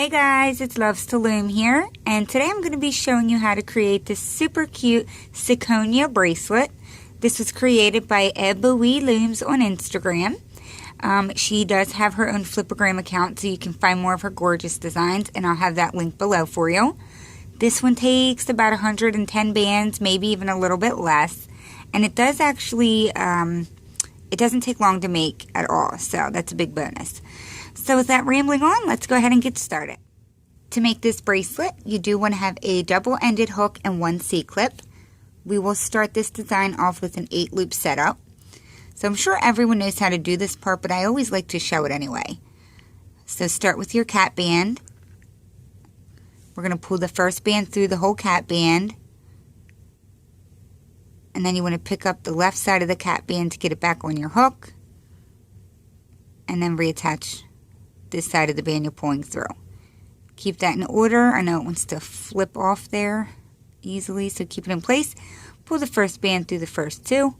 Hey guys, it's Loves to Loom here, and today I'm going to be showing you how to create this super cute Ciconia bracelet. This was created by Ebony Looms on Instagram. She does have her own Flipagram account, so you can find more of her gorgeous designs, and I'll have that link below for you. This one takes about 110 bands, maybe even a little bit less, and it does actually, it doesn't take long to make at all, so that's a big bonus. So with that rambling on, let's go ahead and get started. To make this bracelet, you do want to have a double-ended hook and one C-clip. We will start this design off with an 8-loop setup. So I'm sure everyone knows how to do this part, but I always like to show it anyway. So start with your cat band. We're going to pull the first band through the whole cat band. And then you want to pick up the left side of the cat band to get it back on your hook. And then reattach this side of the band you're pulling through. Keep that in order. I know it wants to flip off there easily, so keep it in place. Pull the first band through the first two.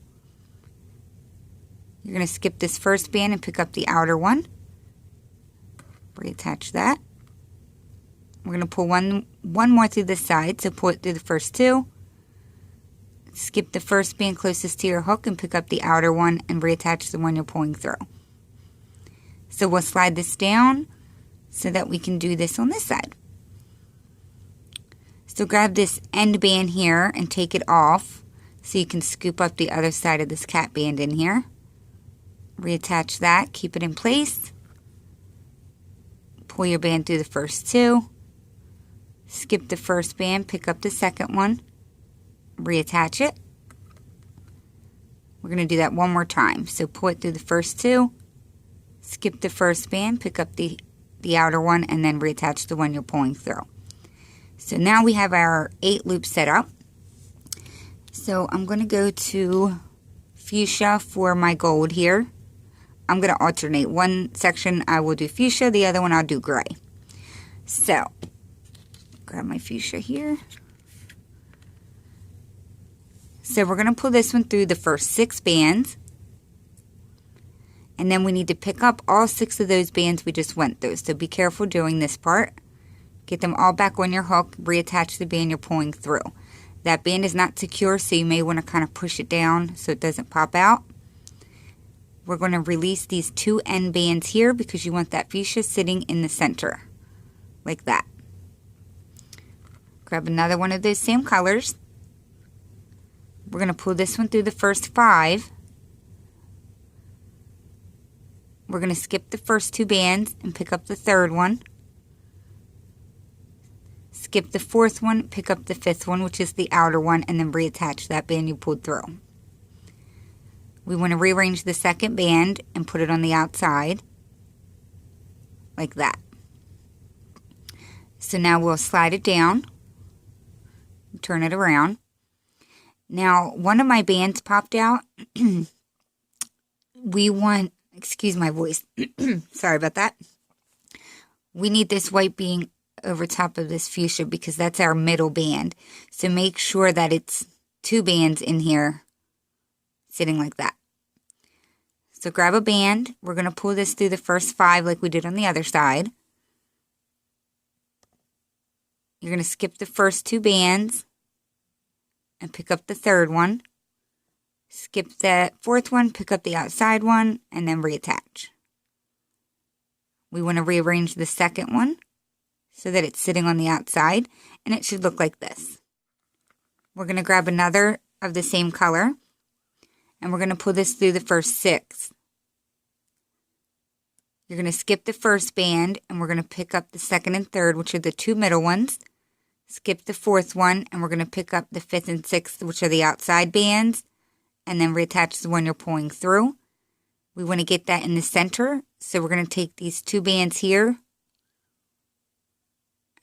You're going to skip this first band and pick up the outer one. Reattach that. We're going to pull one more through this side, so pull it through the first two. Skip the first band closest to your hook and pick up the outer one and reattach the one you're pulling through. So we'll slide this down so that we can do this on this side. So grab this end band here and take it off so you can scoop up the other side of this cat band in here. Reattach that, keep it in place. Pull your band through the first two. Skip the first band, pick up the second one. Reattach it. We're going to do that one more time. So pull it through the first two. Skip the first band, pick up the outer one, and then reattach the one you're pulling through. So now we have our 8-loop set up. So I'm going to go to fuchsia for my gold here. I'm going to alternate. One section I will do fuchsia, the other one I'll do gray. So, grab my fuchsia here. So we're going to pull this one through the first 6 bands. And then we need to pick up all 6 of those bands we just went through. So be careful doing this part. Get them all back on your hook. Reattach the band you're pulling through. That band is not secure, so you may want to kind of push it down so it doesn't pop out. We're going to release these 2 end bands here because you want that fuchsia sitting in the center. Like that. Grab another one of those same colors. We're going to pull this one through the first 5. We're going to skip the first 2 bands and pick up the third one. Skip the fourth one, pick up the 5th one, which is the outer one, and then reattach that band you pulled through. We want to rearrange the second band and put it on the outside, like that. So now we'll slide it down, turn it around. Now, one of my bands popped out. Excuse my voice. Sorry about that. We need this white being over top of this fuchsia because that's our middle band. So make sure that it's 2 bands in here sitting like that. So grab a band. We're going to pull this through the first 5 like we did on the other side. You're going to skip the first 2 bands and pick up the third one. Skip the fourth one, pick up the outside one, and then reattach. We want to rearrange the second one so that it's sitting on the outside, and it should look like this. We're going to grab another of the same color, and we're going to pull this through the first 6. You're going to skip the first band, and we're going to pick up the second and third, which are the 2 middle ones. Skip the fourth one, and we're going to pick up the 5th and 6th, which are the outside bands, and then reattach the one you're pulling through. We want to get that in the center, so we're going to take these 2 bands here,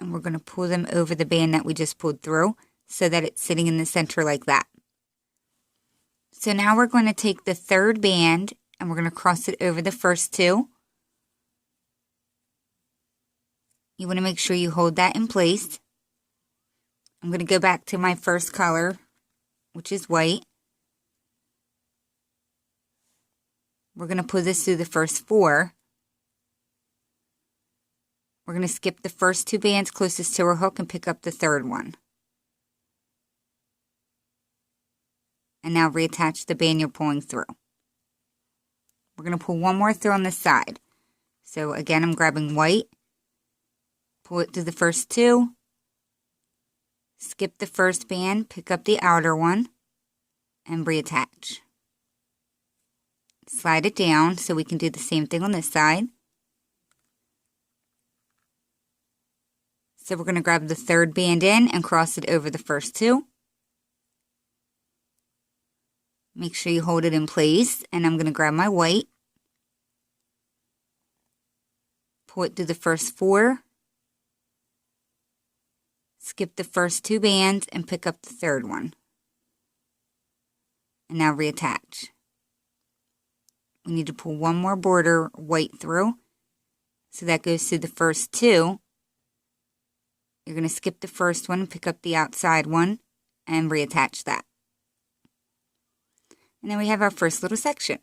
and we're going to pull them over the band that we just pulled through, so that it's sitting in the center like that. So now we're going to take the 3rd band, and we're going to cross it over the first 2. You want to make sure you hold that in place. I'm going to go back to my first color, which is white. We're going to pull this through the first 4. We're going to skip the first 2 bands closest to our hook and pick up the third one. And now reattach the band you're pulling through. We're going to pull one more through on the side. So again, I'm grabbing white, pull it through the first 2, skip the first band, pick up the outer one, and reattach. Slide it down so we can do the same thing on this side. So we're going to grab the third band in and cross it over the first 2. Make sure you hold it in place, and I'm going to grab my white, pull it through the first 4, skip the first 2 bands, and pick up the third one. And now reattach. We need to pull one more border white through, so that goes through the first 2. You're going to skip the first one, pick up the outside one, and reattach that. And then we have our first little section.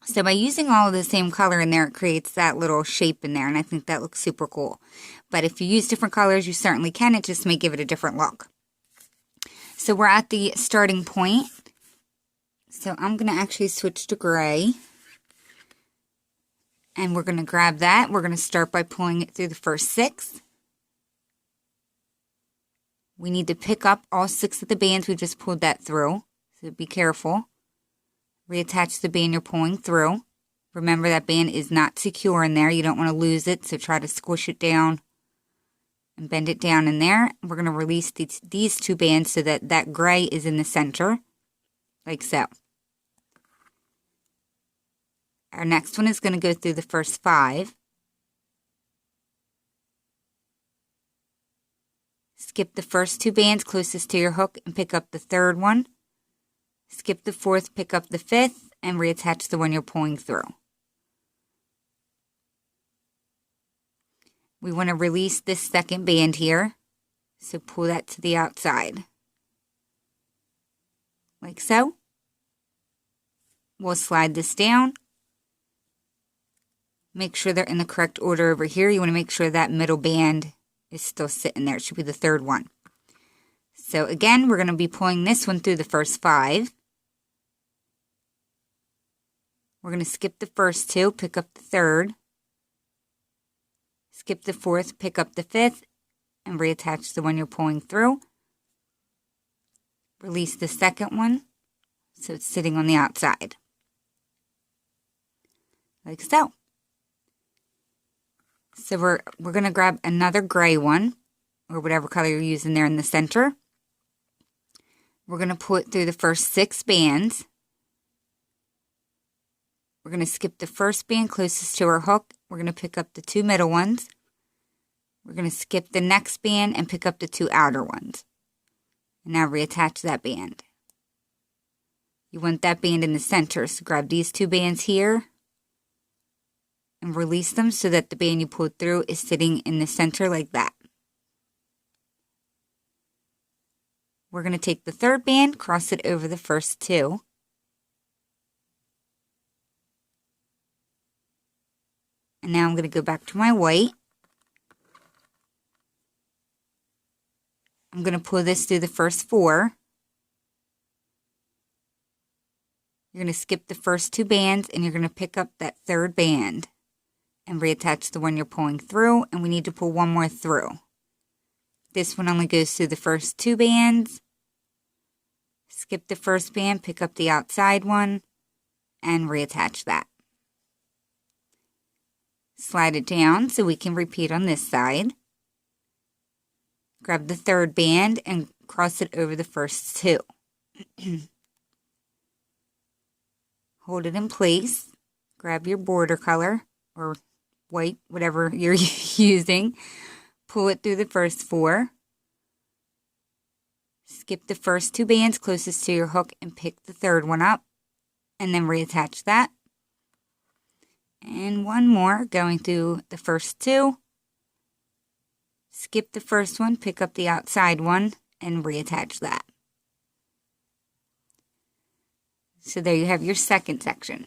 So by using all of the same color in there, it creates that little shape in there, and I think that looks super cool. But if you use different colors, you certainly can. It just may give it a different look. So we're at the starting point. So I'm going to actually switch to gray. And we're going to grab that. We're going to start by pulling it through the first 6. We need to pick up all 6 of the bands we just pulled that through. So be careful. Reattach the band you're pulling through. Remember that band is not secure in there. You don't want to lose it, so try to squish it down and bend it down in there. We're going to release these 2 bands so that that gray is in the center, like so. Our next one is going to go through the first 5. Skip the first 2 bands closest to your hook and pick up the third one. Skip the 4th, pick up the 5th, and reattach the one you're pulling through. We want to release this second band here, so pull that to the outside, like so. We'll slide this down. Make sure they're in the correct order over here. You want to make sure that middle band is still sitting there. It should be the third one. So again, we're going to be pulling this one through the first 5. We're going to skip the first 2, pick up the third, skip the 4th, pick up the 5th, and reattach the one you're pulling through. Release the second one, so it's sitting on the outside, like so. So we're going to grab another gray one, or whatever color you're using there in the center. We're going to pull it through the first 6 bands. We're going to skip the first band closest to our hook. We're going to pick up the 2 middle ones. We're going to skip the next band and pick up the 2 outer ones. And now reattach that band. You want that band in the center, so grab these 2 bands here and release them so that the band you pulled through is sitting in the center like that. We're going to take the third band, cross it over the first 2. And now I'm going to go back to my white. I'm going to pull this through the first 4. You're going to skip the first 2 bands and you're going to pick up that third band and reattach the one you're pulling through, and we need to pull one more through. This one only goes through the first 2 bands. Skip the first band, pick up the outside one, and reattach that. Slide it down so we can repeat on this side. Grab the third band and cross it over the first 2. Hold it in place. Grab your border color, or white, whatever you're using. Pull it through the first 4. Skip the first 2 bands closest to your hook and pick the third one up, and then reattach that. And one more going through the first 2. Skip the first one, pick up the outside one, and reattach that. So there you have your second section.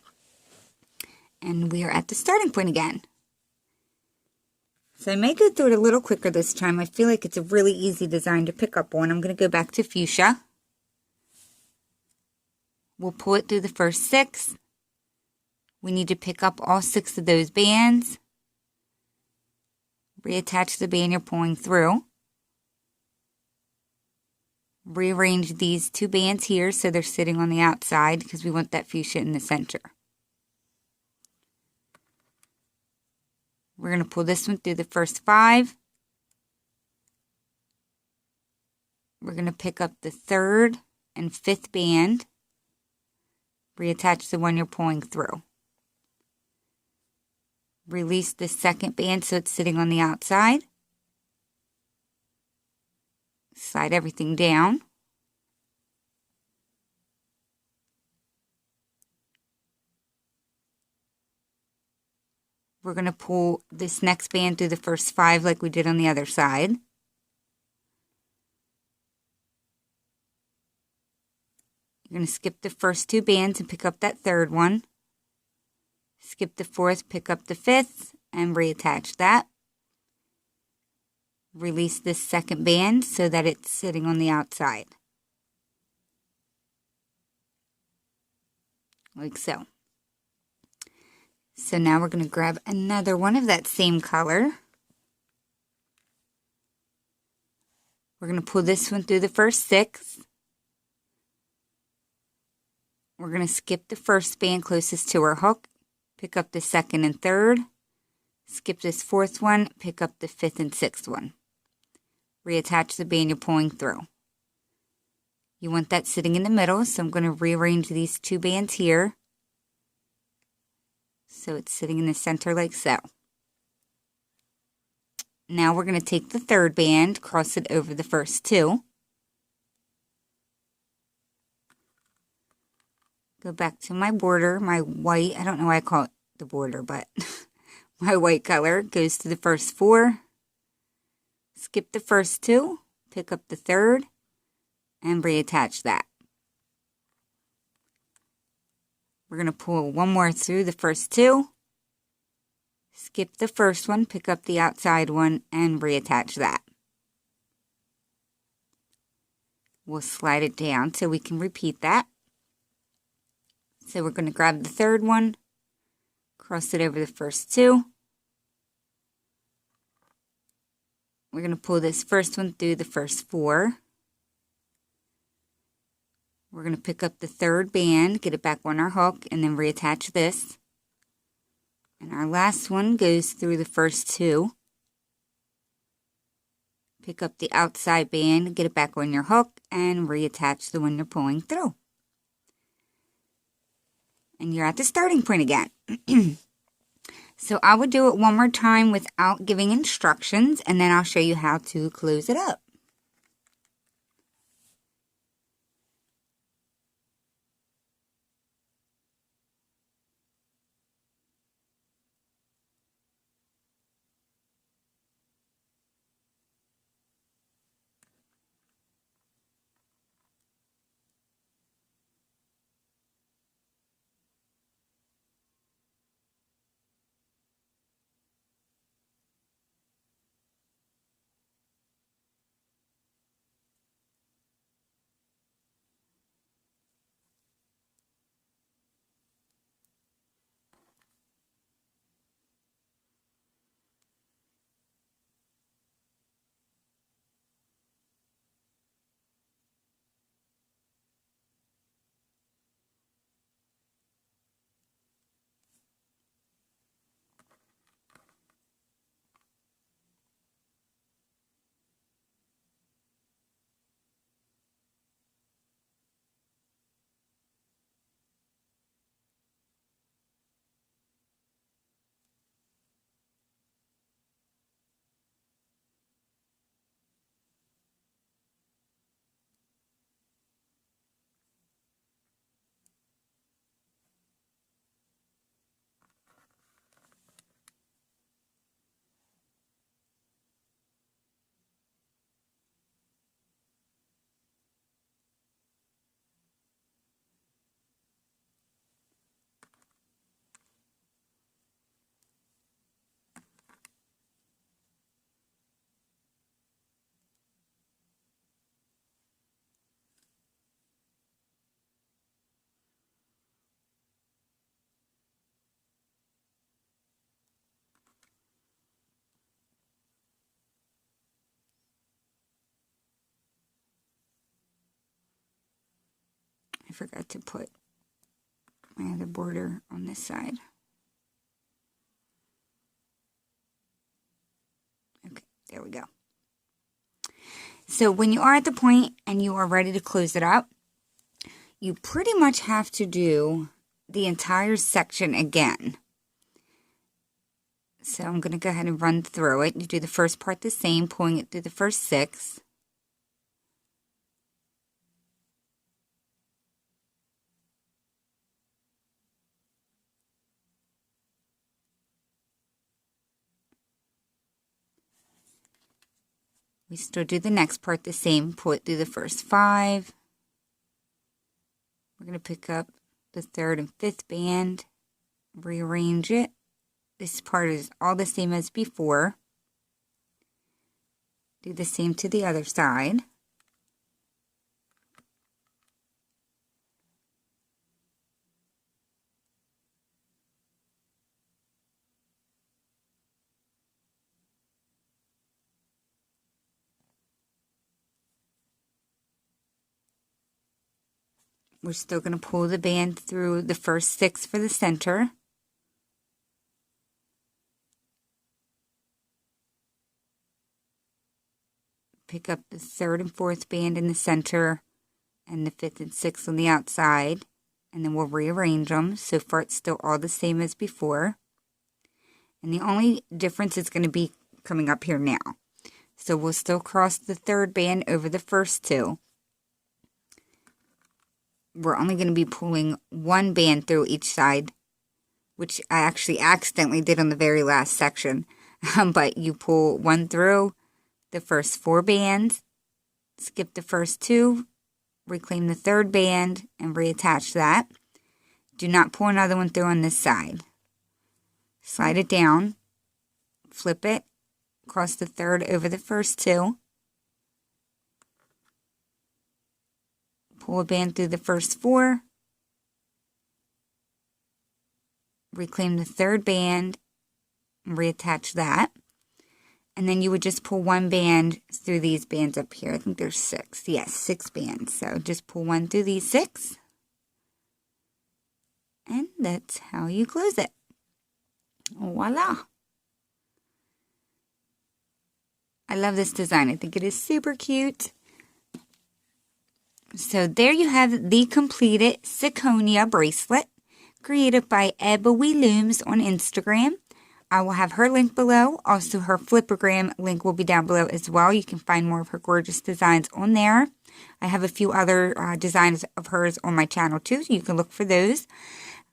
And we are at the starting point again. So I may go through it a little quicker this time. I feel like it's a really easy design to pick up on. I'm going to go back to fuchsia. We'll pull it through the first 6. We need to pick up all 6 of those bands. Reattach the band you're pulling through. Rearrange these 2 bands here so they're sitting on the outside because we want that fuchsia in the center. We're going to pull this one through the first 5. We're going to pick up the 3rd and 5th band. Reattach the one you're pulling through. Release the 2nd band so it's sitting on the outside. Slide everything down. We're going to pull this next band through the first 5 like we did on the other side. You're going to skip the first 2 bands and pick up that 3rd one. Skip the 4th, pick up the 5th, and reattach that. Release this 2nd band so that it's sitting on the outside. Like so. So now we're going to grab another one of that same color. We're going to pull this one through the first 6. We're going to skip the first band closest to our hook, pick up the 2nd and 3rd, skip this 4th one, pick up the 5th and 6th one. Reattach the band you're pulling through. You want that sitting in the middle, so I'm going to rearrange these 2 bands here. So it's sitting in the center like so. Now we're going to take the 3rd band, cross it over the first 2. Go back to my border, my white, I don't know why I call it the border, but my white color goes to the first 4. Skip the first 2, pick up the 3rd, and reattach that. We're going to pull one more through the first 2, skip the first one, pick up the outside one, and reattach that. We'll slide it down so we can repeat that. So we're going to grab the 3rd one, cross it over the first 2. We're going to pull this first one through the first 4. We're going to pick up the 3rd band, get it back on our hook, and then reattach this. And our last one goes through the first 2. Pick up the outside band, get it back on your hook, and reattach the one you're pulling through. And you're at the starting point again. So I would do it one more time without giving instructions, and then I'll show you how to close it up. forgot to put my other border on this side. Okay, there we go. So when you are at the point and you are ready to close it up, you pretty much have to do the entire section again. So I'm going to go ahead and run through it. You do the first part the same, pulling it through the first 6. We still do the next part the same, pull it through the first 5. We're going to pick up the 3rd and 5th band, rearrange it. This part is all the same as before. Do the same to the other side. We're still going to pull the band through the first 6 for the center. Pick up the 3rd and 4th band in the center and the 5th and 6th on the outside. And then we'll rearrange them. So far it's still all the same as before. And the only difference is going to be coming up here now. So we'll still cross the 3rd band over the first 2. We're only going to be pulling 1 band through each side, which I actually accidentally did on the very last section. But you pull 1 through the first 4 bands, skip the first 2, reclaim the 3rd band, and reattach that. Do not pull another one through on this side. Slide it down, flip it, cross the 3rd over the first 2. Pull a band through the first 4, reclaim the 3rd band, and reattach that. And then you would just pull 1 band through these bands up here. I think there's 6. Yes, 6 bands. So just pull 1 through these 6. And that's how you close it. Voila! I love this design. I think it is super cute. So there you have the completed Ciconia bracelet created by Ebony Looms on Instagram. I will have her link below. Also, her Flippergram link will be down below as well. You can find more of her gorgeous designs on there. I have a few other designs of hers on my channel too, so you can look for those.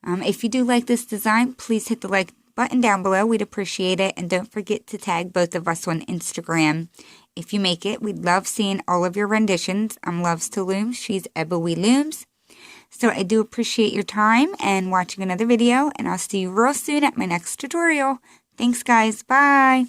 If you do like this design, please hit the like button down below. We'd appreciate it. And don't forget to tag both of us on Instagram. If you make it, we'd love seeing all of your renditions. I'm Loves to Loom. She's Ebony Looms. So I do appreciate your time and watching another video. And I'll see you real soon at my next tutorial. Thanks, guys. Bye.